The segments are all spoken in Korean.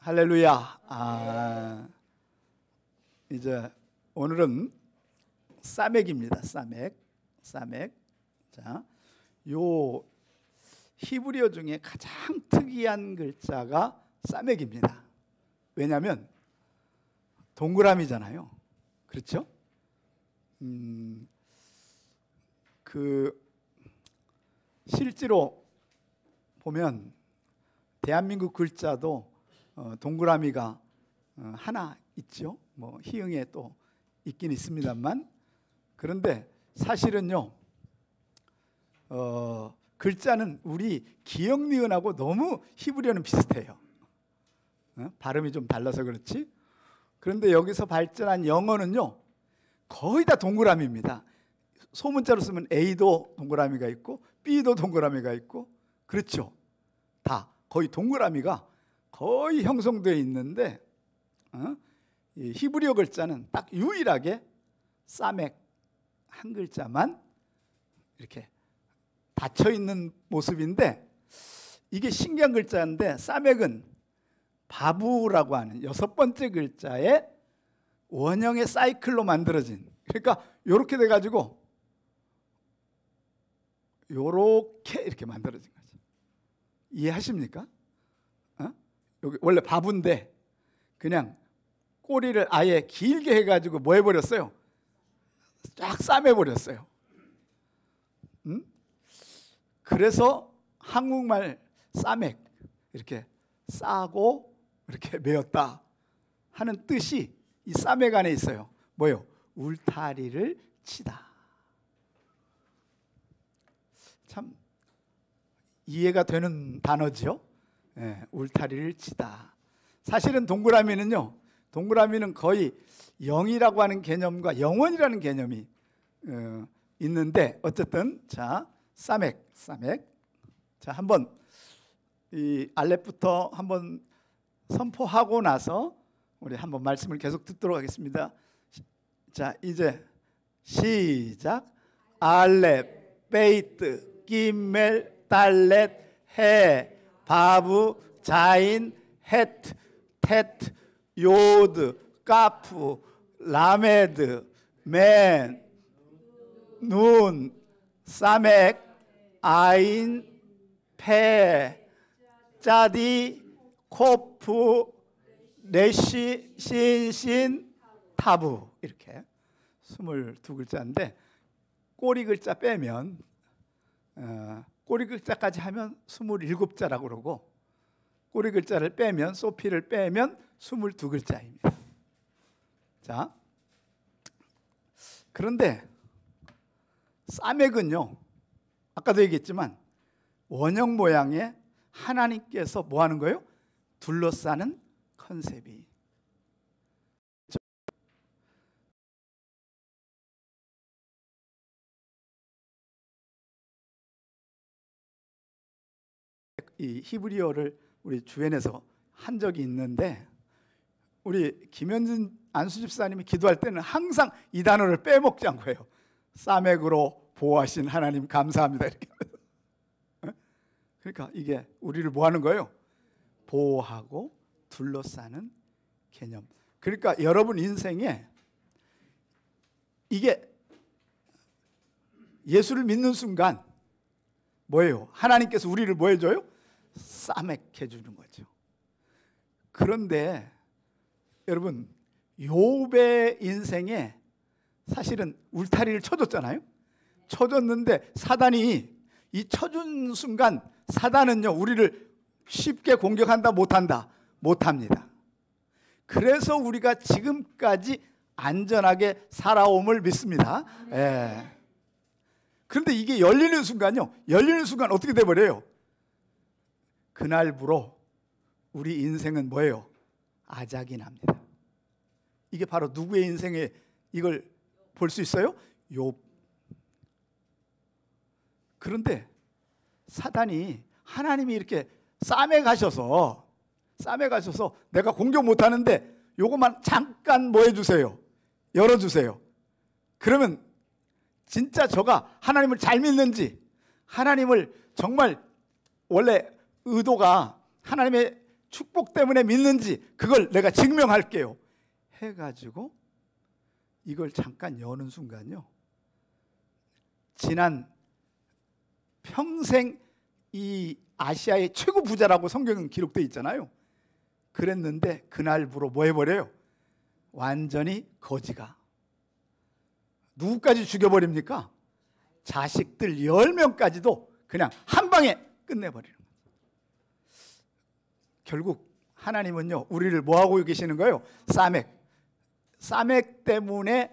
할렐루야. 이제 오늘은 사맥입니다. 사맥. 자, 요 히브리어 중에 가장 특이한 글자가 사맥입니다. 왜냐하면 동그라미잖아요. 그렇죠? 실제로 보면 대한민국 글자도 동그라미가 하나 있죠. 뭐 희응에 또 있긴 있습니다만, 그런데 사실은요, 글자는 우리 기역 니은하고 너무 히브리어는 비슷해요. 발음이 좀 달라서 그렇지. 그런데 여기서 발전한 영어는요, 거의 다 동그라미입니다. 소문자로 쓰면 A도 동그라미가 있고 B도 동그라미가 있고, 그렇죠. 다 거의 동그라미가 거의 형성되어 있는데, 이 히브리어 글자는 딱 유일하게 사맥 한 글자만 이렇게 닫혀 있는 모습인데, 이게 신기한 글자인데, 사맥은 바부라고 하는 6번째 글자의 원형의 사이클로 만들어진, 그러니까 이렇게 돼가지고 요렇게 이렇게 만들어진 거죠. 이해하십니까? 여기 원래 바부인데 그냥 꼬리를 아예 길게 해가지고 뭐 해버렸어요? 쫙 싸매버렸어요. 그래서 한국말 싸맥, 이렇게 싸고 이렇게 메었다 하는 뜻이 이 싸맥 안에 있어요. 뭐요? 울타리를 치다. 참 이해가 되는 단어죠. 울타리를 치다. 사실은 동그라미는요, 동그라미는 거의 영이라고 하는 개념과 영원이라는 개념이 있는데, 어쨌든 자, 사맥. 자, 한번 이 알렙부터 한번 선포하고 나서 우리 한번 말씀을 계속 듣도록 하겠습니다. 자, 이제 시작. 알렙, 베이트, 기멜, 달렛, 해, 바브, 자인, 헤트, 테트, 요드, 까프, 라메드, 맨, 눈, 사맥, 아인, 페, 짜디, 코프, 레시, 신신, 타브, 이렇게 22글자인데, 꼬리 글자 빼면 꼬리 글자까지 하면 27자라고 그러고, 꼬리 글자를 빼면, 소피를 빼면 22글자입니다. 자, 그런데 사맥은요, 아까도 얘기했지만 원형 모양의 하나님께서 뭐 하는 거예요? 둘러싸는 컨셉이. 이 히브리어를 우리 주변에서 한 적이 있는데, 우리 김현진 안수 집사님이 기도할 때는 항상 이 단어를 빼먹지 않고 해요. 사맥으로 보호하신 하나님 감사합니다, 이렇게. 그러니까 이게 우리를 뭐 하는 거예요? 보호하고 둘러싸는 개념. 그러니까 여러분 인생에 이게 예수를 믿는 순간 뭐예요? 하나님께서 우리를 뭐 해줘요? 싸맥해 주는 거죠. 그런데 여러분, 욥의 인생에 사실은 울타리를 쳐줬잖아요. 쳐줬는데 사단이 이 쳐준 순간, 사단은요, 우리를 쉽게 공격한다, 못한다? 못합니다. 그래서 우리가 지금까지 안전하게 살아옴을 믿습니다. 그런데 이게 열리는 순간요, 열리는 순간 어떻게 돼버려요? 그날부로 우리 인생은 뭐예요? 아작이 납니다. 이게 바로 누구의 인생에 이걸 볼 수 있어요? 욥. 그런데 사단이, 하나님이 이렇게 싸매가셔서 내가 공격 못하는데 요것만 잠깐 뭐 해주세요? 열어주세요. 그러면 진짜 저가 하나님을 잘 믿는지, 하나님을 정말 원래 의도가 하나님의 축복 때문에 믿는지 그걸 내가 증명할게요 해가지고 이걸 잠깐 여는 순간요, 지난 평생 이 아시아의 최고 부자라고 성경은 기록되어 있잖아요. 그랬는데 그날부로 뭐 해버려요? 완전히 거지가. 누구까지 죽여버립니까? 자식들 10명까지도 그냥 한 방에 끝내버리는 거예요. 결국 하나님은요, 우리를 뭐하고 계시는 거예요? 싸맥 때문에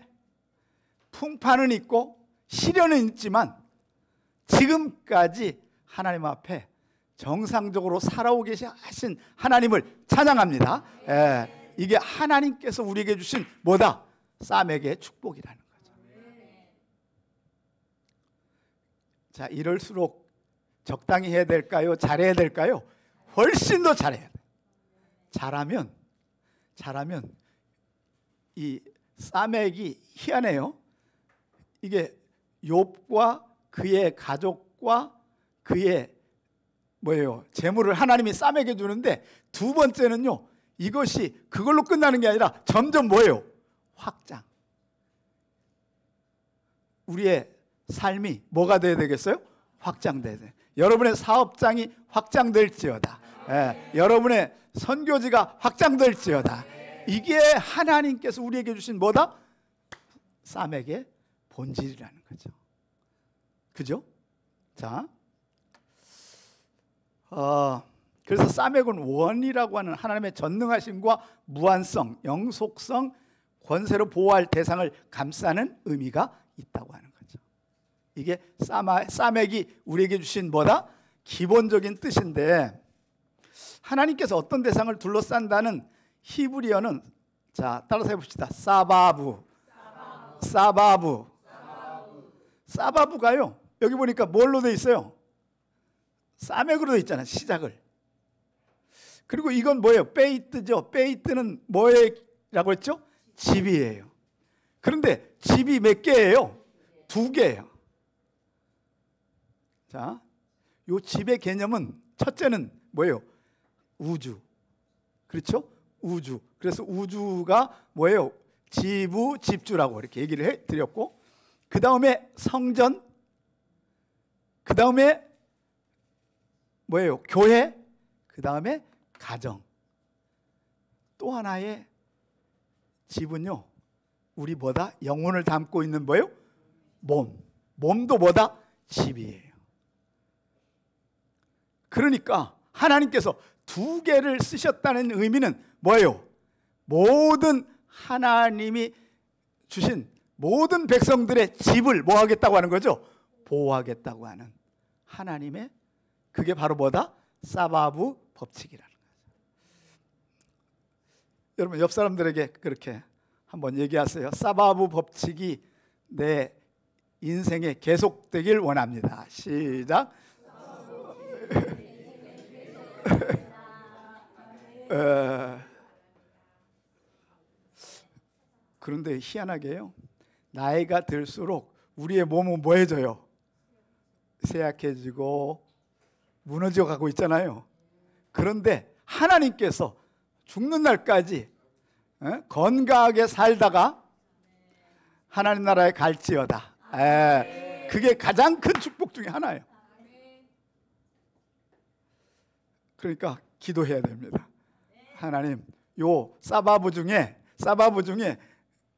풍파는 있고 시련은 있지만 지금까지 하나님 앞에 정상적으로 살아오게 하신 하나님을 찬양합니다. 이게 하나님께서 우리에게 주신 뭐다? 싸맥의 축복이라는 거죠. 자, 이럴수록 적당히 해야 될까요? 잘해야 될까요? 훨씬 더 잘해야 돼요. 잘하면 이 싸맥이 희한해요. 이게 욥과 그의 가족과 그의 재물을 하나님이 싸매게 주는데, 두 번째는요, 이것이 그걸로 끝나는 게 아니라 점점 확장. 우리의 삶이 뭐가 돼야 되겠어요? 확장돼야 돼. 여러분의 사업장이 확장될지어다. 여러분의 선교지가 확장될지어다. 이게 하나님께서 우리에게 주신 뭐다? 싸맥의 본질이라는 거죠. 그죠? 자, 그래서 싸맥은 원이라고 하는 하나님의 전능하심과 무한성, 영속성, 권세로 보호할 대상을 감싸는 의미가 있다고 하는 거죠. 이게 싸맥이 우리에게 주신 뭐다? 기본적인 뜻인데, 하나님께서 어떤 대상을 둘러싼다는 히브리어는, 자, 따라서 해봅시다. 사바부가요, 여기 보니까 뭘로 돼 있어요? 싸맥으로 돼 있잖아요, 시작을. 그리고 이건 뭐예요? 베이트죠. 베이트는 뭐라고 했죠? 집이에요. 그런데 집이 몇 개예요? 2개예요. 자, 요 집의 개념은 첫째는 뭐예요? 우주. 그렇죠? 우주. 그래서 우주가 뭐예요? 지부, 집주라고 이렇게 얘기를 해드렸고, 그 다음에 성전, 그 다음에 뭐예요? 교회, 그 다음에 가정. 또 하나의 집은요, 우리 뭐다? 영혼을 담고 있는 뭐예요? 몸도 뭐다? 집이에요. 그러니까 하나님께서 2개를 쓰셨다는 의미는 뭐예요? 모든 하나님이 주신 모든 백성들의 집을 뭐 하겠다고 하는 거죠? 보호하겠다고 하는 하나님의, 그게 바로 뭐다? 사바부 법칙이라는 거죠. 여러분, 옆 사람들에게 그렇게 한번 얘기하세요. 사바부 법칙이 내 인생에 계속되길 원합니다. 시작. 그런데 희한하게요, 나이가 들수록 우리의 몸은 뭐해져요? 쇠약해지고 무너져 가고 있잖아요. 그런데 하나님께서 죽는 날까지 건강하게 살다가 하나님 나라에 갈지어다. 그게 가장 큰 축복 중에 하나예요. 그러니까 기도해야 됩니다. 하나님, 요 사바부 중에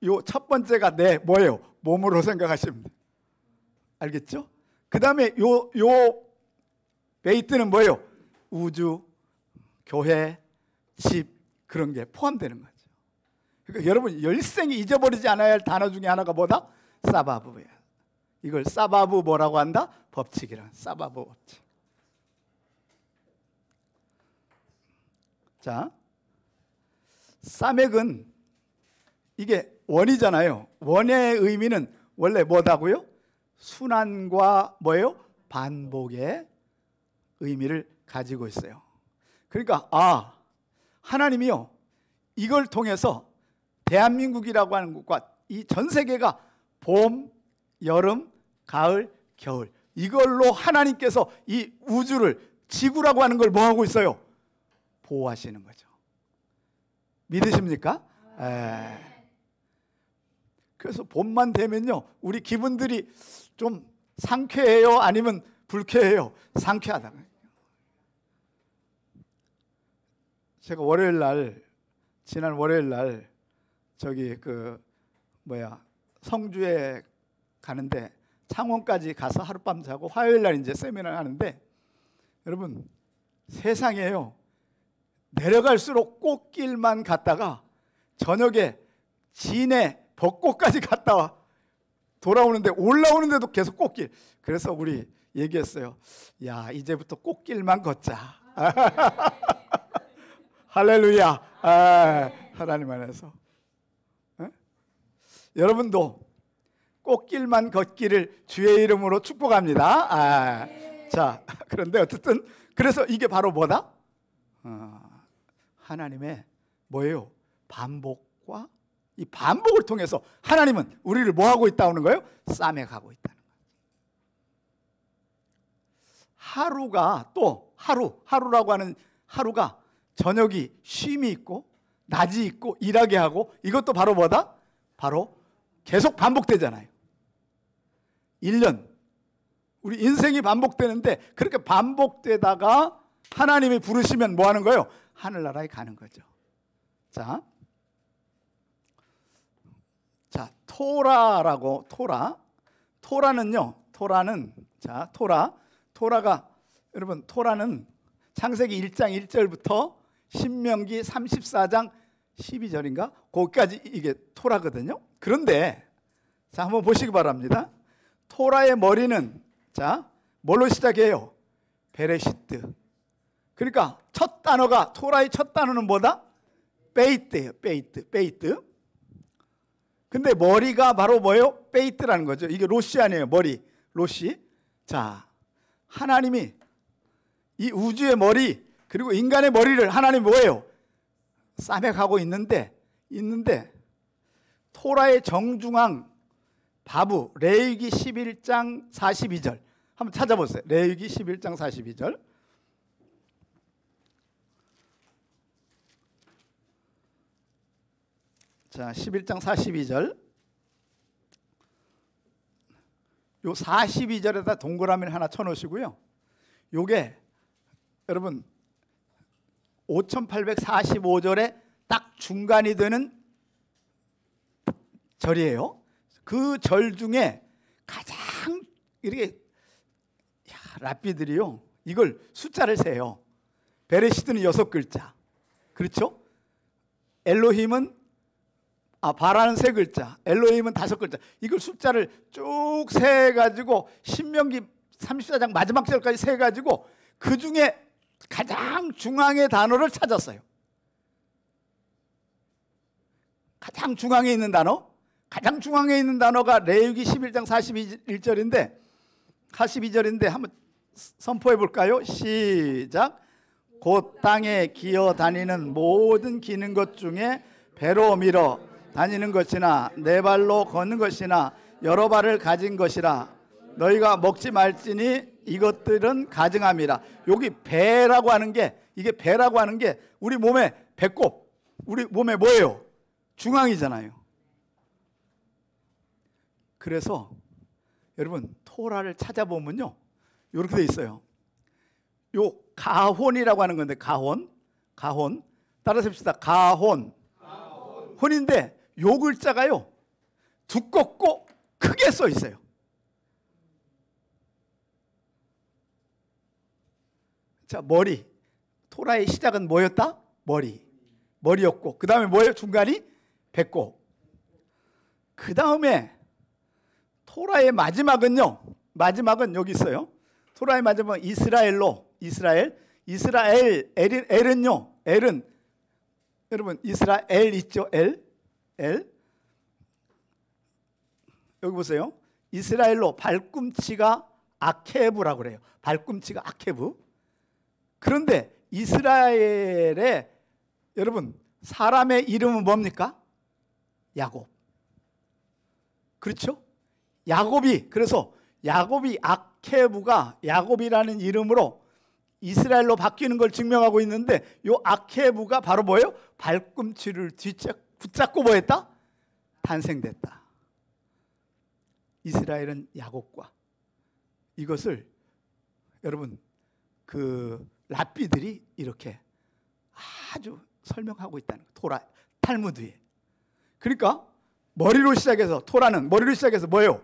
요 첫 번째가 내 뭐예요? 몸으로 생각하시면 돼요. 알겠죠? 그 다음에 요 베이트는 뭐예요? 우주, 교회, 집, 그런 게 포함되는 거죠. 그러니까 여러분, 열생이 잊어버리지 않아야 할 단어 중에 하나가 뭐다? 사바부예요. 이걸 사바부 뭐라고 한다? 법칙이라. 사바부 법칙. 자, 싸맥은 이게 원이잖아요. 원의 의미는 원래 뭐다고요? 순환과 뭐예요? 반복의 의미를 가지고 있어요. 그러니까 하나님이요, 이걸 통해서 대한민국이라고 하는 곳과 이 전 세계가 봄, 여름, 가을, 겨울, 이걸로 하나님께서 이 우주를, 지구라고 하는 걸 뭐 하고 있어요? 보호하시는 거죠. 믿으십니까? 그래서 봄만 되면요, 우리 기분들이 좀 상쾌해요? 아니면 불쾌해요? 상쾌하다고요. 제가 지난 월요일 날 성주에 가는데 창원까지 가서 하룻밤 자고 화요일 날 이제 세미나를 하는데, 여러분 세상에요, 내려갈수록 꽃길만 갔다가 저녁에 진해 벚꽃까지 갔다 돌아오는데 올라오는데도 계속 꽃길. 그래서 우리 얘기했어요. 야, 이제부터 꽃길만 걷자. 할렐루야. 하나님 안에서. 여러분도 꽃길만 걷기를 주의 이름으로 축복합니다. 자, 그런데 어쨌든 그래서 이게 바로 뭐다? 하나님의 뭐예요? 반복과 이 반복을 통해서 하나님은 우리를 뭐 하고 있다는 거예요? 싸매가고 있다는 거예요. 하루가 또 하루라고 하는 하루가 저녁이 쉼이 있고 낮이 있고 일하게 하고, 이것도 바로 뭐다? 바로 계속 반복되잖아요. 1년 우리 인생이 반복되는데, 그렇게 반복되다가 하나님이 부르시면 뭐 하는 거예요? 하늘나라에 가는 거죠. 자, 토라는 창세기 1장 1절부터 신명기 34장 12절인가? 거기까지 이게 토라거든요. 그런데 자, 한번 보시기 바랍니다. 토라의 머리는 뭘로 시작해요? 베레시트. 그러니까 토라의 첫 단어는 뭐다? 베이트예요. 베이트. 근데 머리가 바로 뭐예요? 베이트라는 거죠. 이게 로시 아니에요. 머리. 로시. 자, 하나님이 이 우주의 머리 그리고 인간의 머리를 하나님이 뭐예요? 싸매가고 있는데 토라의 정중앙 바부 레위기 11장 42절 한번 찾아보세요. 레위기 11장 42절. 자, 11장 42절. 요 42절에다 동그라미를 하나 쳐놓으시고요. 요게 여러분 5845절에 딱 중간이 되는 절이에요. 그 절 중에 가장 이렇게 랍비들이요, 이걸 숫자를 세요. 베레시트는 6글자, 그렇죠? 엘로힘은 바라는 3글자, 엘로힘은 5글자. 이걸 숫자를 쭉 세가지고 신명기 34장 마지막 절까지 세가지고 그 중에 가장 중앙의 단어를 찾았어요. 가장 중앙에 있는 단어가 레위기 11장 42절인데 한번 선포해 볼까요? 시작. 곧 땅에 기어 다니는 모든 기는 것 중에 배로 밀어 다니는 것이나 네 발로 걷는 것이나 여러 발을 가진 것이라 너희가 먹지 말지니 이것들은 가증함이라. 여기 배라고 하는 게, 이게 배라고 하는 게 우리 몸에 배꼽, 우리 몸에 뭐예요? 중앙이잖아요. 그래서 여러분 토라를 찾아보면요, 이렇게 돼 있어요. 요 가혼이라고 하는 건데, 가혼 따라서 합시다. 가혼. 혼인데 요 글자가요 두껍고 크게 써 있어요. 자, 머리. 토라의 시작은 뭐였다? 머리였고, 그 다음에 뭐예요? 중간이 배꼽. 그 다음에 토라의 마지막은 여기 있어요. 토라의 마지막은 엘은 여러분 이스라엘 있죠? 엘 여기 보세요. 이스라엘로 발꿈치가 아케브라고 그래요. 발꿈치가 아케브. 그런데 이스라엘의 여러분 사람의 이름은 뭡니까? 야곱. 그렇죠? 그래서 야곱이 아케브가 야곱이라는 이름으로 이스라엘로 바뀌는 걸 증명하고 있는데 요 아케부가 바로 뭐예요? 발꿈치를 붙잡고 뭐했다? 탄생됐다. 이스라엘은 야곱과 이것을 여러분 그 랍비들이 이렇게 아주 설명하고 있다는 거예요. 토라 탈무드에. 그러니까 머리로 시작해서 토라는 머리로 시작해서 뭐예요?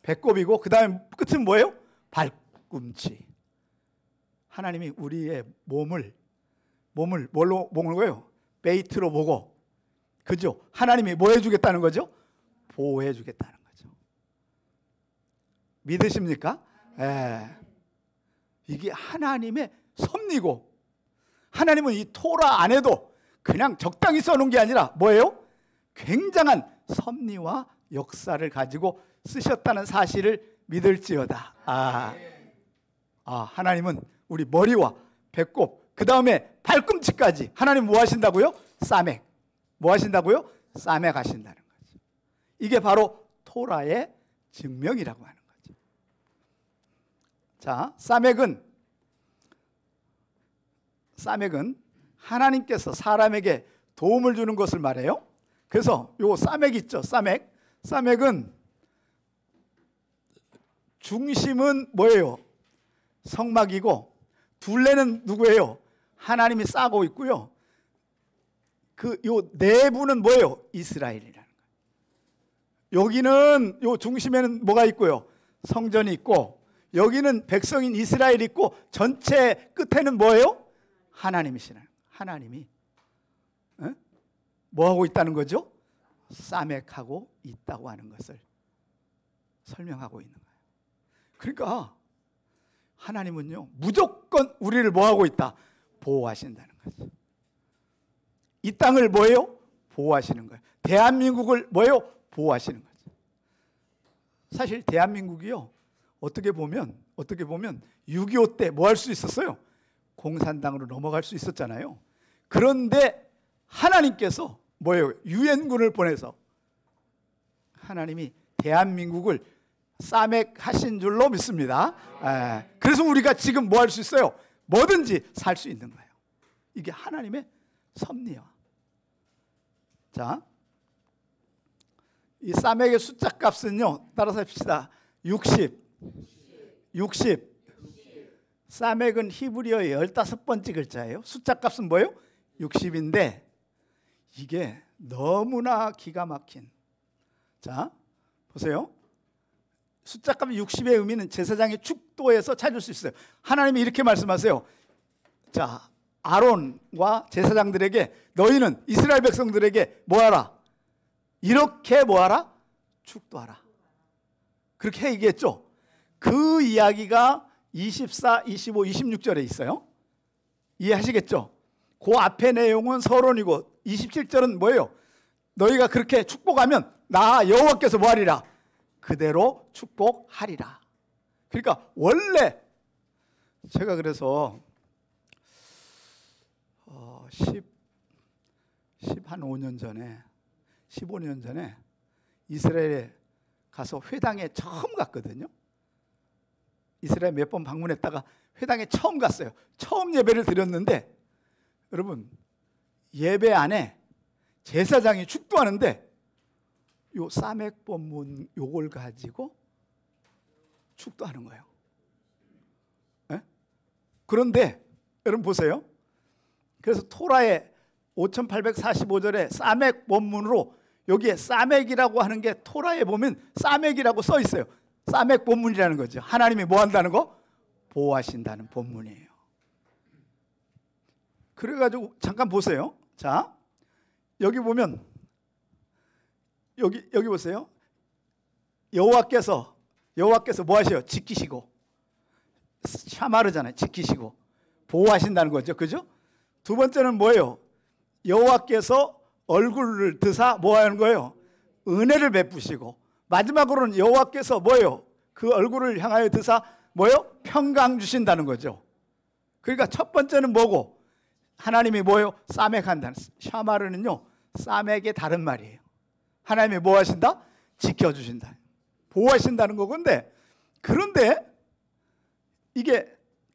배꼽이고 그 다음에 끝은 뭐예요? 발꿈치. 하나님이 우리의 몸을 뭘로 먹는 거예요? 베이트로 보고, 그죠? 하나님이 뭐 해주겠다는 거죠? 보호해 주겠다는 거죠. 믿으십니까? 예. 이게 하나님의 섭리고, 하나님은 이 토라 안에도 그냥 적당히 써놓은 게 아니라 뭐예요? 굉장한 섭리와 역사를 가지고 쓰셨다는 사실을 믿을지어다. 하나님은 우리 머리와 배꼽, 그 다음에 발꿈치까지 하나님 뭐 하신다고요? 싸맥. 뭐 하신다고요? 싸맥 하신다는 거죠. 이게 바로 토라의 증명이라고 하는 거죠. 자, 싸맥은 하나님께서 사람에게 도움을 주는 것을 말해요. 그래서 요 싸맥 있죠? 싸맥은 중심은 뭐예요? 성막이고 둘레는 누구예요? 하나님이 싸고 있고요. 요 내부는 뭐예요? 이스라엘이라는 거예요. 여기는 요 중심에는 뭐가 있고요? 성전이 있고, 여기는 백성인 이스라엘이 있고, 전체 끝에는 뭐예요? 하나님이시라는 거예요. 하나님이 뭐 하고 있다는 거죠? 싸맥하고 있다고 하는 것을 설명하고 있는 거예요. 그러니까 하나님은요 무조건 우리를 뭐 하고 있다? 보호하신다는 거죠. 이 땅을 뭐예요? 보호하시는 거예요. 대한민국을 뭐예요? 보호하시는 거죠. 사실 대한민국이요 어떻게 보면 6.25 때 뭐 할 수 있었어요? 공산당으로 넘어갈 수 있었잖아요. 그런데 하나님께서 뭐예요? 유엔군을 보내서 하나님이 대한민국을 싸맥하신 줄로 믿습니다. 그래서 우리가 지금 뭐 할 수 있어요? 뭐든지 살 수 있는 거예요. 이게 하나님의 섭리와. 자, 이 싸맥의 숫자 값은요 따라서 합시다. 60. 싸맥은 히브리어의 15번째 글자예요. 숫자 값은 뭐예요? 60인데 이게 너무나 기가 막힌. 자, 보세요. 숫자 값 60의 의미는 제사장의 축도에서 찾을 수 있어요. 하나님이 이렇게 말씀하세요. 자, 아론과 제사장들에게 너희는 이스라엘 백성들에게 뭐하라? 이렇게 뭐하라? 축도하라. 그렇게 얘기했죠. 그 이야기가 24, 25, 26절에 있어요. 이해하시겠죠? 그 앞에 내용은 서론이고 27절은 뭐예요? 너희가 그렇게 축복하면 나 여호와께서 뭐하리라? 그대로 축복하리라. 그러니까 원래 제가 그래서 15년 전에 이스라엘에 가서 회당에 처음 갔거든요. 이스라엘 몇 번 방문했다가 회당에 처음 갔어요. 처음 예배를 드렸는데 여러분 예배 안에 제사장이 축도하는데 요 싸맥 본문 요걸 가지고 축도하는 거예요. 네? 그런데 여러분 보세요. 그래서 토라의 5845절에 싸맥 본문으로 여기에 싸맥이라고 하는 게 토라에 보면 싸맥이라고 써 있어요. 싸맥 본문이라는 거죠. 하나님이 뭐 한다는 거? 보호하신다는 본문이에요. 그래가지고 잠깐 보세요. 자, 여기 보면 여기 보세요. 여호와께서 뭐 하셔요? 지키시고. 샤마르잖아요. 지키시고 보호하신다는 거죠. 그죠? 두 번째는 뭐예요? 여호와께서 얼굴을 드사 뭐 하는 거예요? 은혜를 베푸시고. 마지막으로는 여호와께서 뭐예요? 그 얼굴을 향하여 드사 뭐예요? 평강 주신다는 거죠. 그러니까 첫 번째는 뭐고? 하나님이 뭐예요? 싸맥한다는. 샤마르는요 싸맥의 다른 말이에요. 하나님이 뭐 하신다? 지켜주신다. 보호하신다는 거건데, 그런데 이게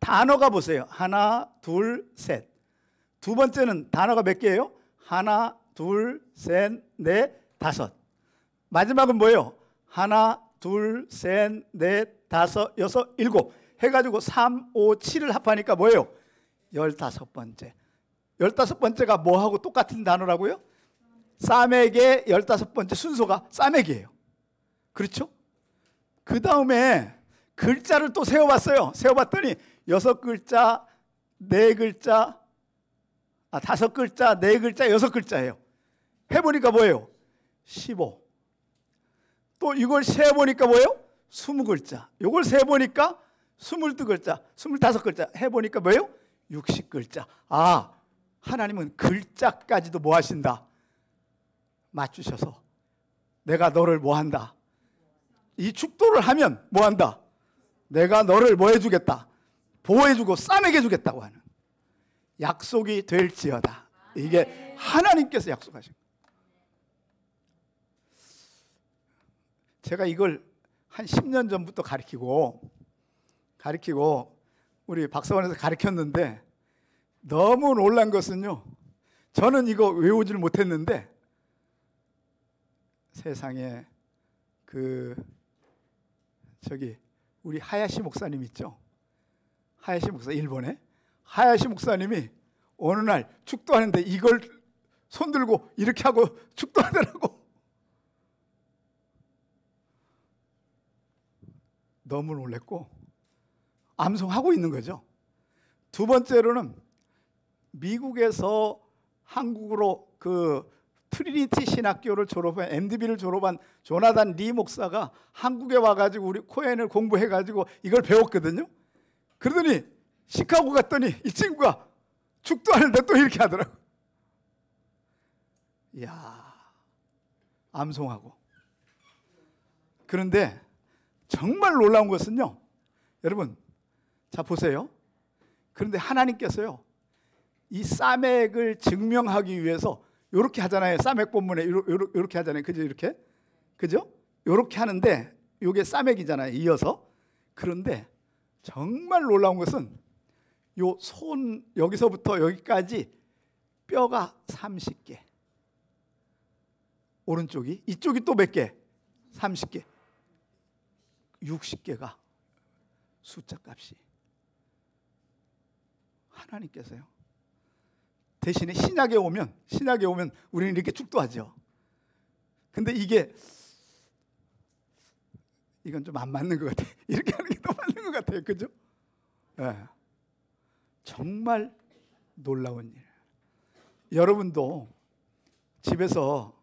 단어가 보세요. 하나, 둘, 셋. 두 번째는 단어가 몇 개예요? 하나, 둘, 셋, 넷, 다섯. 마지막은 뭐예요? 하나, 둘, 셋, 넷, 다섯, 여섯, 일곱 해가지고 3, 5, 7을 합하니까 뭐예요? 15번째. 15번째가 뭐하고 똑같은 단어라고요? 싸맥의 15번째 순서가 싸맥이에요. 그렇죠? 그 다음에 글자를 또 세워봤어요. 세워봤더니 6글자, 4글자, 5글자, 4글자, 6글자예요. 해보니까 뭐예요? 15. 또 이걸 세보니까 뭐예요? 20글자. 이걸 세보니까 22글자, 25글자. 해보니까 뭐예요? 60글자. 아, 하나님은 글자까지도 뭐 하신다? 맞추셔서 내가 너를 뭐 한다? 이 축도를 하면 뭐 한다? 내가 너를 뭐 해주겠다? 보호해주고 싸매게 해주겠다고 하는 약속이 될지어다. 이게 하나님께서 약속하신 거예요. 제가 이걸 한 10년 전부터 가르치고 우리 박사원에서 가르쳤는데 너무 놀란 것은요, 저는 이거 외우지를 못했는데 세상에 우리 하야시 목사님 있죠? 하야시 목사, 일본에 하야시 목사님이 어느 날 축도하는데 이걸 손들고 이렇게 하고 축도하더라고. 너무 놀랬고 암송하고 있는 거죠. 두 번째로는 미국에서 한국으로 그 트리니티 신학교를 졸업한 MDB를 졸업한 조나단 리 목사가 한국에 와가지고 우리 코엔을 공부해가지고 이걸 배웠거든요. 그러더니 시카고 갔더니 이 친구가 축도하는데 또 이렇게 하더라고. 이야, 암송하고. 그런데 정말 놀라운 것은요, 여러분 자 보세요. 그런데 하나님께서요 이 싸맥을 증명하기 위해서 이렇게 하잖아요. 싸맥 본문에 이렇게 하잖아요. 그죠? 이렇게, 그죠? 이렇게 하는데 이게 싸맥이잖아요. 이어서. 그런데 정말 놀라운 것은 요 손 여기서부터 여기까지 뼈가 30개. 오른쪽이, 이쪽이 또 몇 개? 30개. 60개가 숫자 값이. 하나님께서요. 대신에 신약에 오면 우리는 이렇게 축도하죠. 근데 이건 좀 안 맞는 것 같아요. 이렇게 하는 게 더 맞는 것 같아요. 그죠? 네. 정말 놀라운 일. 여러분도 집에서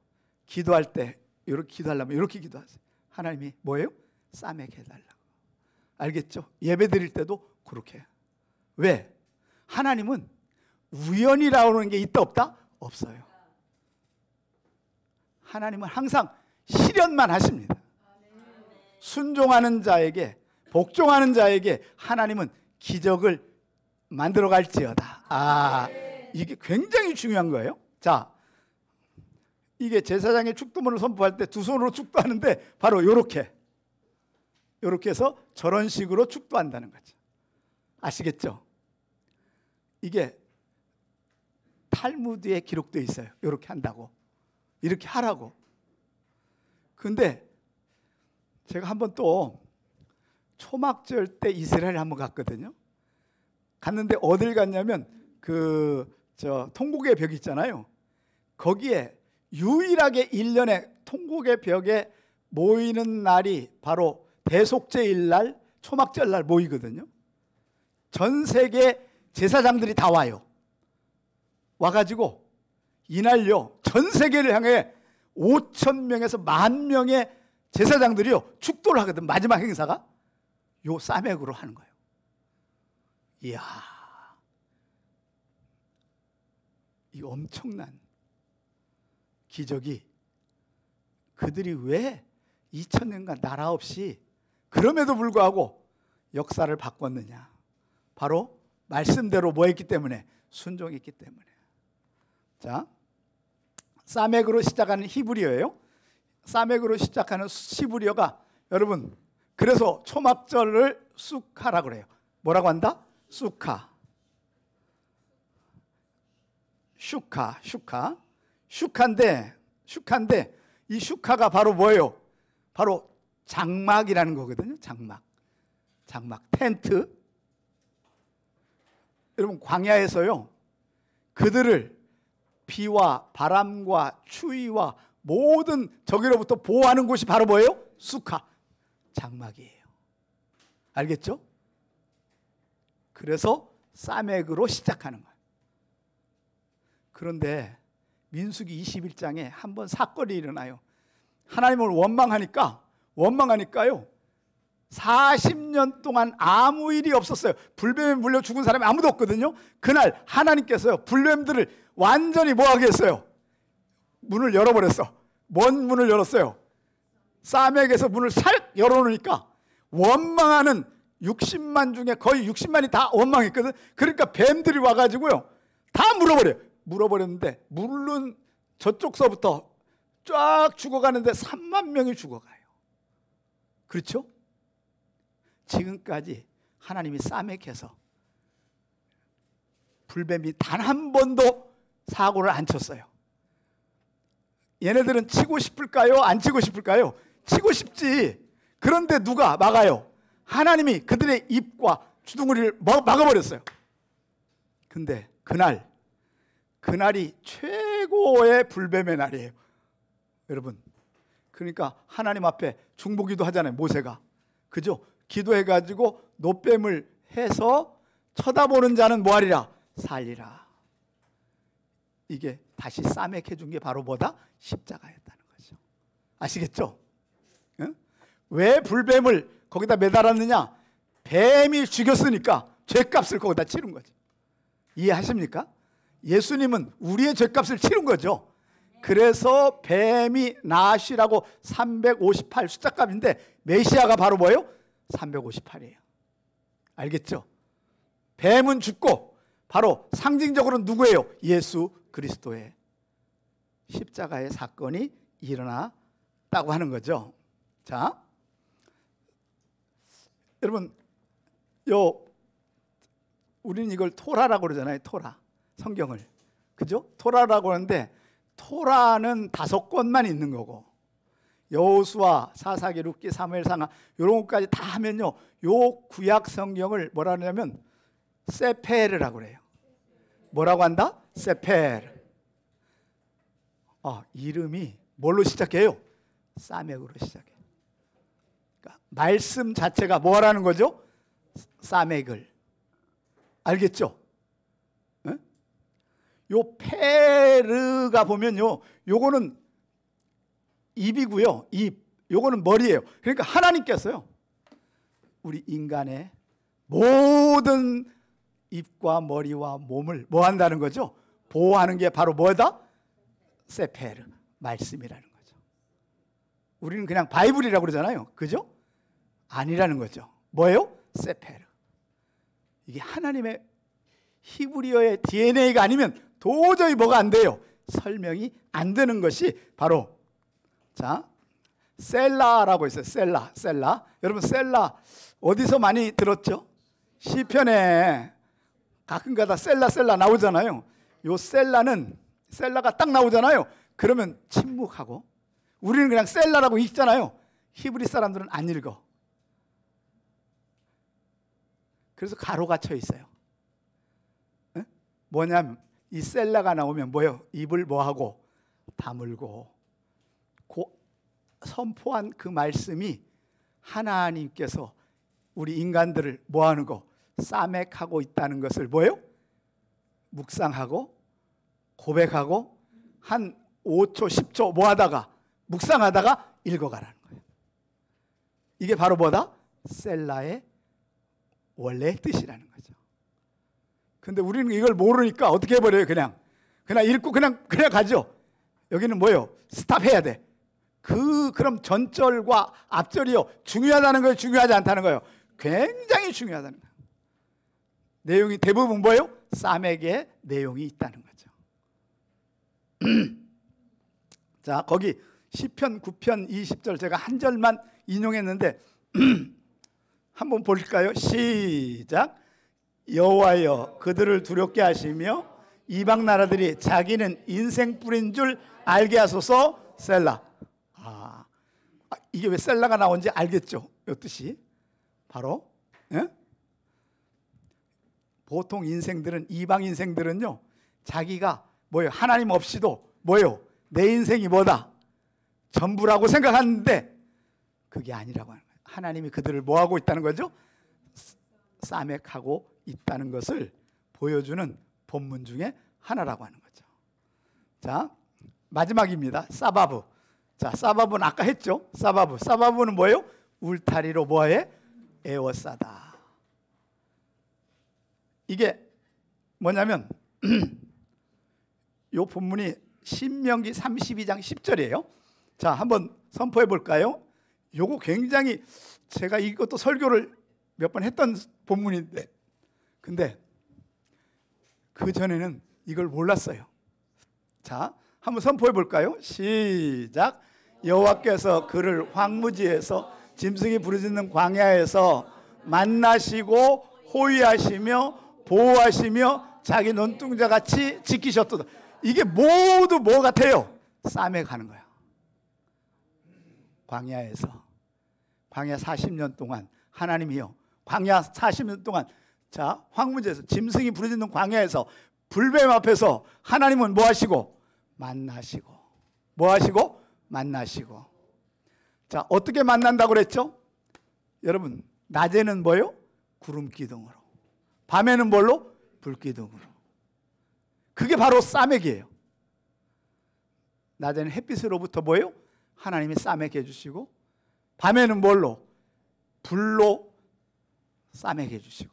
기도할 때 이렇게 기도하려면 이렇게 기도하세요. 하나님이 뭐예요? 싸매게 해달라고. 알겠죠? 예배 드릴 때도 그렇게 해요. 왜? 하나님은 우연이라는 게 있다 없다? 없어요. 하나님은 항상 실현만 하십니다. 순종하는 자에게, 복종하는 자에게 하나님은 기적을 만들어 갈지어다. 이게 굉장히 중요한 거예요. 자, 이게 제사장의 축도문을 선포할 때 두 손으로 축도하는데 바로 이렇게 해서 저런 식으로 축도한다는 거죠. 아시겠죠? 이게 탈무드에 기록되어 있어요. 이렇게 한다고, 이렇게 하라고. 근데 제가 한번 또 초막절 때 이스라엘 한번 갔거든요. 갔는데 어딜 갔냐면 통곡의 벽 있잖아요. 거기에 유일하게 1년에 통곡의 벽에 모이는 날이 바로 대속죄일 날, 초막절 날 모이거든요. 전 세계 제사장들이 다 와요. 와가지고 이날요 전 세계를 향해 5,000명에서 10,000명의 제사장들이요 축도를 하거든. 마지막 행사가 요 싸맥으로 하는 거예요. 이야, 이 엄청난 기적이 그들이 왜 2000년간 나라 없이 그럼에도 불구하고 역사를 바꿨느냐? 바로 말씀대로 뭐 했기 때문에? 순종했기 때문에. 자, 싸맥으로 시작하는 히브리어예요. 싸맥으로 시작하는 히브리어가 여러분, 그래서 초막절을 쑥 하라 그래요. 뭐라고 한다? 수카, 슈카인데 이 슈카가 바로 뭐예요? 바로 장막이라는 거거든요. 장막, 텐트. 여러분, 광야에서요, 그들을 비와 바람과 추위와 모든 적으로부터 보호하는 곳이 바로 뭐예요? 수카, 장막이에요. 알겠죠? 그래서 사맥으로 시작하는 거예요. 그런데 민수기 21장에 한번 사건이 일어나요. 하나님을 원망하니까요 40년 동안 아무 일이 없었어요. 불뱀에 물려 죽은 사람이 아무도 없거든요. 그날 하나님께서요 불뱀들을 완전히 뭐하게 했어요? 문을 열어버렸어. 뭔 문을 열었어요? 사맥에서 문을 살 열어놓으니까 원망하는 60만 중에 거의 60만이 다 원망했거든. 그러니까 뱀들이 와가지고요 다 물어버렸는데 물론 저쪽서부터 쫙 죽어가는데 3만 명이 죽어가요. 그렇죠? 지금까지 하나님이 사맥해서 불뱀이 단 한 번도 사고를 안 쳤어요. 얘네들은 치고 싶을까요? 안 치고 싶을까요? 치고 싶지. 그런데 누가 막아요? 하나님이 그들의 입과 주둥이를 막아버렸어요. 근데 그날이 최고의 불뱀의 날이에요. 여러분, 그러니까 하나님 앞에 중보기도 하잖아요. 모세가, 그죠? 기도해가지고 노뱀을 해서 쳐다보는 자는 뭐하리라? 살리라. 이게 다시 싸맥해 준 게 바로 뭐다? 십자가였다는 거죠. 아시겠죠? 응? 왜 불뱀을 거기다 매달았느냐? 뱀이 죽였으니까 죄값을 거기다 치른 거죠. 이해하십니까? 예수님은 우리의 죄값을 치른 거죠. 그래서 뱀이 나시라고 358 숫자값인데 메시아가 바로 뭐예요? 358이에요. 알겠죠? 뱀은 죽고 바로 상징적으로는 누구예요? 예수 그리스도의 십자가의 사건이 일어났다고 하는 거죠. 자, 여러분, 우리는 이걸 토라라고 그러잖아요. 토라, 성경을, 그죠? 토라라고 하는데 토라는 5권만 있는 거고 여호수아, 사사기, 룻기, 사무엘상하 이런 것까지 다 하면요, 요 구약 성경을 뭐라 하냐면 세페르라고 그래요. 뭐라고 한다? 세페르. 이름이 뭘로 시작해요? 사맥으로 시작해요. 그러니까 말씀 자체가 뭐라는 거죠? 사맥을. 알겠죠? 네? 요 페르가 보면요, 요거는 입이고요, 요거는 머리예요. 그러니까 하나님께서요 우리 인간의 모든 입과 머리와 몸을 뭐 한다는 거죠? 보호하는 게 바로 뭐다? 세페르, 말씀이라는 거죠. 우리는 그냥 바이블이라고 그러잖아요. 그죠? 아니라는 거죠. 뭐예요? 세페르. 이게 하나님의 히브리어의 DNA가 아니면 도저히 뭐가 안 돼요. 설명이 안 되는 것이 바로, 자, 셀라라고 있어요. 셀라. 여러분, 셀라 어디서 많이 들었죠? 시편에 가끔가다 셀라 나오잖아요. 요 셀라가 딱 나오잖아요. 그러면 침묵하고, 우리는 그냥 셀라라고 읽잖아요. 히브리 사람들은 안 읽어. 그래서 가로가 쳐 있어요. 에? 뭐냐면 이 셀라가 나오면 뭐예요? 입을 뭐하고? 다물고. 선포한 그 말씀이 하나님께서 우리 인간들을 뭐하는 거? 싸맥하고 있다는 것을 뭐예요? 묵상하고 고백하고 한 5초 10초 뭐하다가 묵상하다가 읽어가라는 거예요. 이게 바로 뭐다? 셀라의 원래의 뜻이라는 거죠. 근데 우리는 이걸 모르니까 어떻게 해버려요? 그냥 읽고 그냥 가죠. 여기는 뭐예요? 스탑해야 돼. 그럼 전절과 앞절이요, 중요하다는 거예요? 중요하지 않다는 거예요? 굉장히 중요하다는 거예요. 내용이 대부분 뭐예요? 사맥의 내용이 있다는 거죠. 자, 거기 시편 9편 20절 제가 한 절만 인용했는데 한번 볼까요? 시작. 여호와여 그들을 두렵게 하시며 이방 나라들이 자기는 인생 뿌린 줄 알게 하소서. 셀라. 이게 왜 셀라가 나온지 알겠죠? 이 뜻이 바로 보통 인생들은, 이방 인생들은요, 자기가 뭐예요? 하나님 없이도 뭐예요? 내 인생이 뭐다? 전부라고 생각하는데 그게 아니라고 하는 거예요. 하나님이 그들을 뭐하고 있다는 거죠? 싸매하고 있다는 것을 보여주는 본문 중에 하나라고 하는 거죠. 자, 마지막입니다. 사바브. 자, 사바브는 아까 했죠? 사바브는 뭐예요? 울타리로 뭐해? 에워싸다. 이게 뭐냐면 이 본문이 신명기 32장 10절이에요. 자, 한번 선포해 볼까요? 요거 굉장히, 제가 이것도 설교를 몇 번 했던 본문인데, 근데 그 전에는 이걸 몰랐어요. 자, 한번 선포해 볼까요? 시작. 여호와께서 그를 황무지에서 짐승이 부르짖는 광야에서 만나시고 호위하시며 보호하시며 자기 눈동자 같이 지키셨도다. 이게 모두 뭐 같아요? 싸매 가는 거야. 광야에서, 광야 40년 동안 하나님이요, 광야 40년 동안, 자, 황무지에서, 짐승이 부르짖는 광야에서, 불뱀 앞에서 하나님은 뭐 하시고? 만나시고. 뭐 하시고? 만나시고. 자, 어떻게 만난다고 그랬죠? 여러분, 낮에는 뭐요? 구름 기둥으로, 밤에는 뭘로? 불 기둥으로. 그게 바로 싸매기예요. 낮에는 햇빛으로부터 뭐요? 하나님이 싸매게 해주시고, 밤에는 뭘로? 불로 싸매게 해주시고.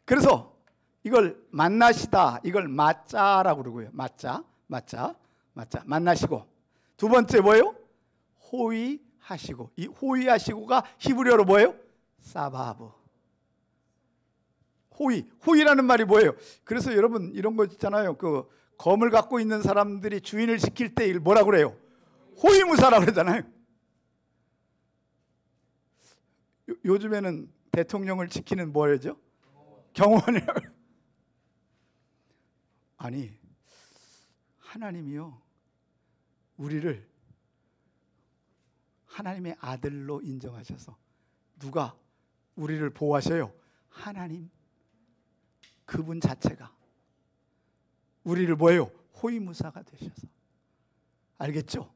그래서 이걸 만나시다, 이걸 맞자라고 그러고요. 맞자. 만나시고. 두 번째 뭐예요? 호위하시고. 이 호위하시고가 히브리어로 뭐예요? 사바브. 호위라는 말이 뭐예요? 그래서 여러분 이런 거 있잖아요. 그 검을 갖고 있는 사람들이 주인을 지킬 때 뭐라 그래요? 호위무사라고 그러잖아요. 요즘에는 대통령을 지키는 뭐죠? 경호원이라고. 아니, 하나님이요, 우리를 하나님의 아들로 인정하셔서 누가 우리를 보호하셔요? 하나님, 그분 자체가 우리를 뭐예요? 호위무사가 되셔서. 알겠죠?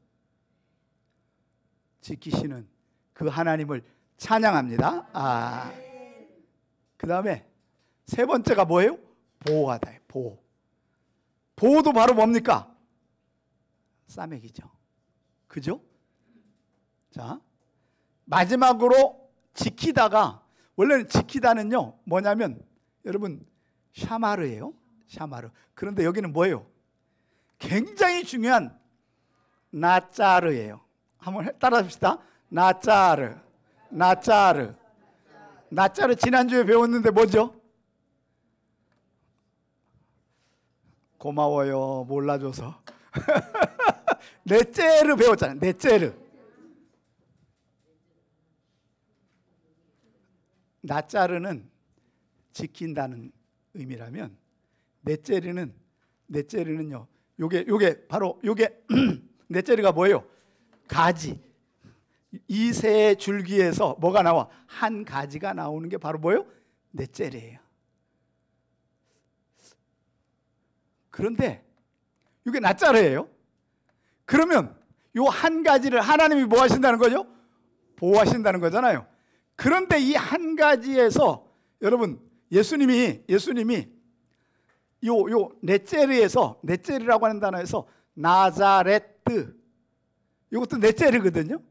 지키시는 그 하나님을 찬양합니다. 그 다음에 세 번째가 뭐예요? 보호하다. 보호도 바로 뭡니까? 싸매기죠. 그죠? 자, 마지막으로 지키다가, 원래는 지키다는요 뭐냐면 여러분 샤마르예요. 샤마르. 그런데 여기는 뭐예요? 굉장히 중요한 나짜르예요. 한번 따라 합시다. 나짜르. 지난주에 배웠는데 뭐죠? 고마워요, 몰라줘서. 넷째르 배웠잖아요. 넷째르. 나짜르는 지킨다는 의미라면, 넷째르는요, 요게 바로 요게 넷째르가 뭐예요? 가지. 이세 줄기에서 뭐가 나와? 한 가지가 나오는 게 바로 뭐예요? 넷째르예요. 그런데 이게 나짜르예요. 그러면 요 한 가지를 하나님이 뭐 하신다는 거죠? 보호하신다는 거잖아요. 그런데 이 한 가지에서 여러분 예수님이 요 넷째르에서, 넷째르라고 하는 단어에서 나자레트, 이것도 넷째르거든요.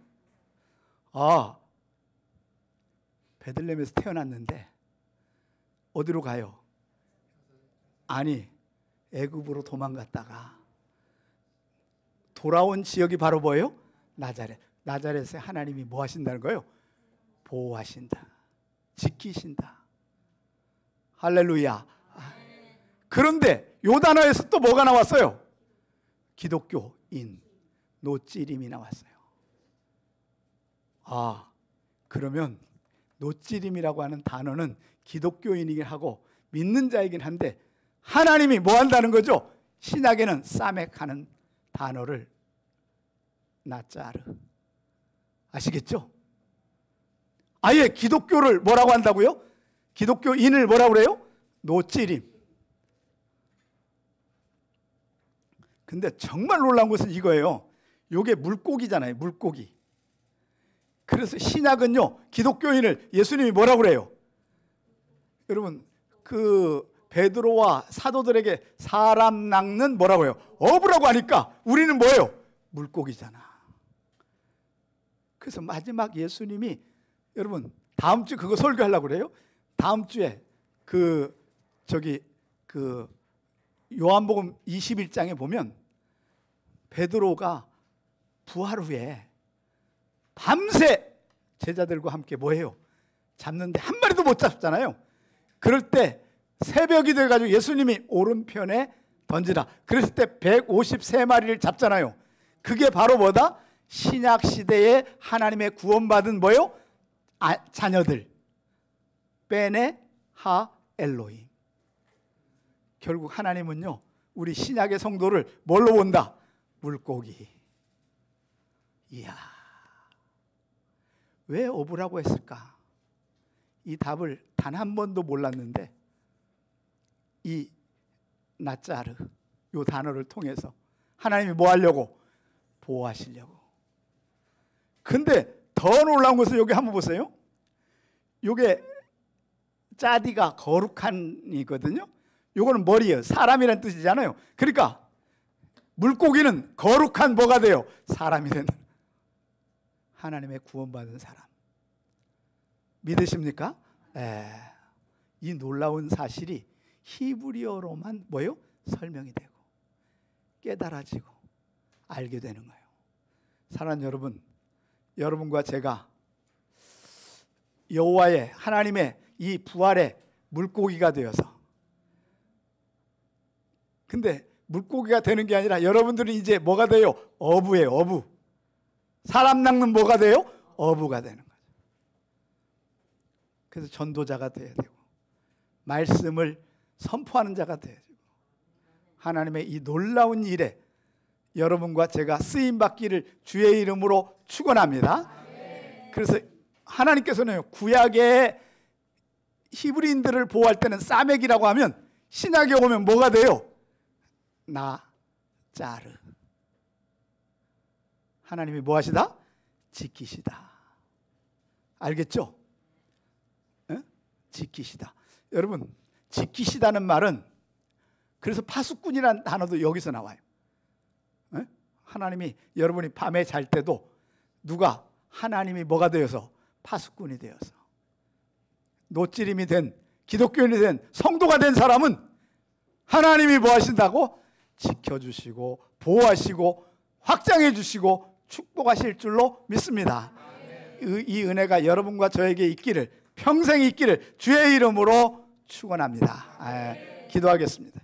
베들레헴에서 태어났는데 어디로 가요? 아니, 애굽으로 도망갔다가 돌아온 지역이 바로 뭐예요? 나자렛. 나자렛에 하나님이 뭐 하신다는 거예요? 보호하신다, 지키신다. 할렐루야. 그런데 요 단어에서 또 뭐가 나왔어요? 기독교인, 노찌림이 나왔어요. 그러면 노찌림이라고 하는 단어는 기독교인이긴 하고 믿는 자이긴 한데 하나님이 뭐 한다는 거죠? 신약에는 싸맥하는 단어를 나짜르, 아시겠죠? 아예 기독교를 뭐라고 한다고요? 기독교인을 뭐라고 그래요? 노찌림. 근데 정말 놀라운 것은 이거예요. 이게 물고기잖아요. 물고기. 그래서 신약은요, 기독교인을 예수님이 뭐라고 그래요? 여러분, 그 베드로와 사도들에게 사람 낚는 뭐라고 해요? 어부라고 하니까 우리는 뭐예요? 물고기잖아. 그래서 마지막 예수님이, 여러분 다음 주 그거 설교하려고 그래요. 다음 주에 그 요한복음 21장에 보면 베드로가 부활 후에 밤새 제자들과 함께 뭐해요? 잡는데 한 마리도 못 잡잖아요. 그럴 때 새벽이 돼가지고 예수님이 오른편에 던지라. 그랬을 때 153마리를 잡잖아요. 그게 바로 뭐다? 신약 시대에 하나님의 구원받은 뭐예요? 자녀들. 베네 하 엘로힘. 결국 하나님은요, 우리 신약의 성도를 뭘로 본다? 물고기. 이야, 왜 어부라고 했을까? 이 답을 단 한 번도 몰랐는데 이 나짜르, 이 단어를 통해서 하나님이 뭐 하려고? 보호하시려고. 근데 더 놀라운 것은 여기 한번 보세요. 이게 짜디가 거룩한이거든요. 요거는 머리예요. 사람이라는 뜻이잖아요. 그러니까 물고기는 거룩한 뭐가 돼요? 사람이 되는, 하나님의 구원받은 사람. 믿으십니까? 이 놀라운 사실이 히브리어로만 뭐예요? 설명이 되고 깨달아지고 알게 되는 거예요. 사랑하는 여러분, 여러분과 제가 여호와의 하나님의 이 부활의 물고기가 되어서, 근데 물고기가 되는 게 아니라 여러분들은 이제 뭐가 돼요? 어부예요. 어부. 사람 낚는 뭐가 돼요? 어부가 되는 거죠. 그래서 전도자가 돼야 되고 말씀을 선포하는 자가 돼야 되고 하나님의 이 놀라운 일에 여러분과 제가 쓰임받기를 주의 이름으로 축원합니다. 그래서 하나님께서는 구약의 히브리인들을 보호할 때는 싸맥이라고 하면 신약에 오면 뭐가 돼요? 나짜르. 하나님이 뭐 하시다? 지키시다. 알겠죠? 에? 지키시다. 여러분, 지키시다는 말은, 그래서 파수꾼이라는 단어도 여기서 나와요. 에? 하나님이, 여러분이 밤에 잘 때도 누가, 하나님이 뭐가 되어서? 파수꾼이 되어서, 노찌림이 된, 기독교인이 된, 성도가 된 사람은 하나님이 뭐 하신다고? 지켜주시고 보호하시고 확장해 주시고 축복하실 줄로 믿습니다. 이 은혜가 여러분과 저에게 있기를, 평생 있기를 주의 이름으로 축원합니다. 기도하겠습니다.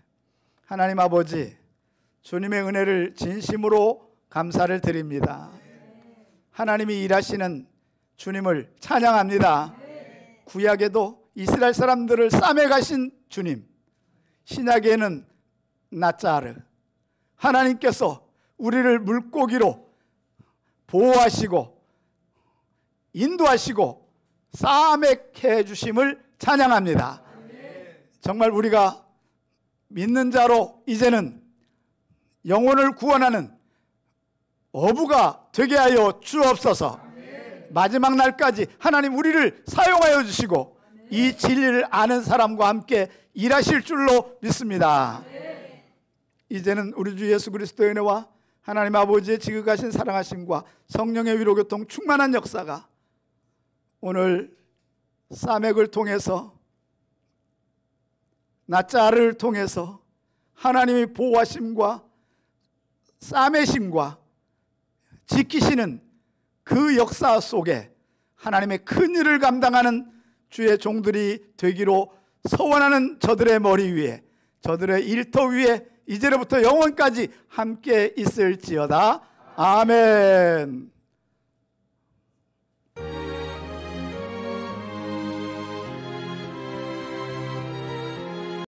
하나님 아버지, 주님의 은혜를 진심으로 감사를 드립니다. 하나님이 일하시는 주님을 찬양합니다. 구약에도 이스라엘 사람들을 싸매가신 주님, 신약에는 나짜르, 하나님께서 우리를 물고기로 보호하시고 인도하시고 싸매해 주심을 찬양합니다. 정말 우리가 믿는 자로 이제는 영혼을 구원하는 어부가 되게 하여 주옵소서. 마지막 날까지 하나님 우리를 사용하여 주시고 이 진리를 아는 사람과 함께 일하실 줄로 믿습니다. 이제는 우리 주 예수 그리스도의 은혜와 하나님 아버지의 지극하신 사랑하심과 성령의 위로교통 충만한 역사가 오늘 싸맥을 통해서, 나짜를 통해서 하나님이 보호하심과 싸매심과 지키시는 그 역사 속에 하나님의 큰 일을 감당하는 주의 종들이 되기로 서원하는 저들의 머리 위에, 저들의 일터 위에 이제로부터 영원까지 함께 있을지어다. 아멘.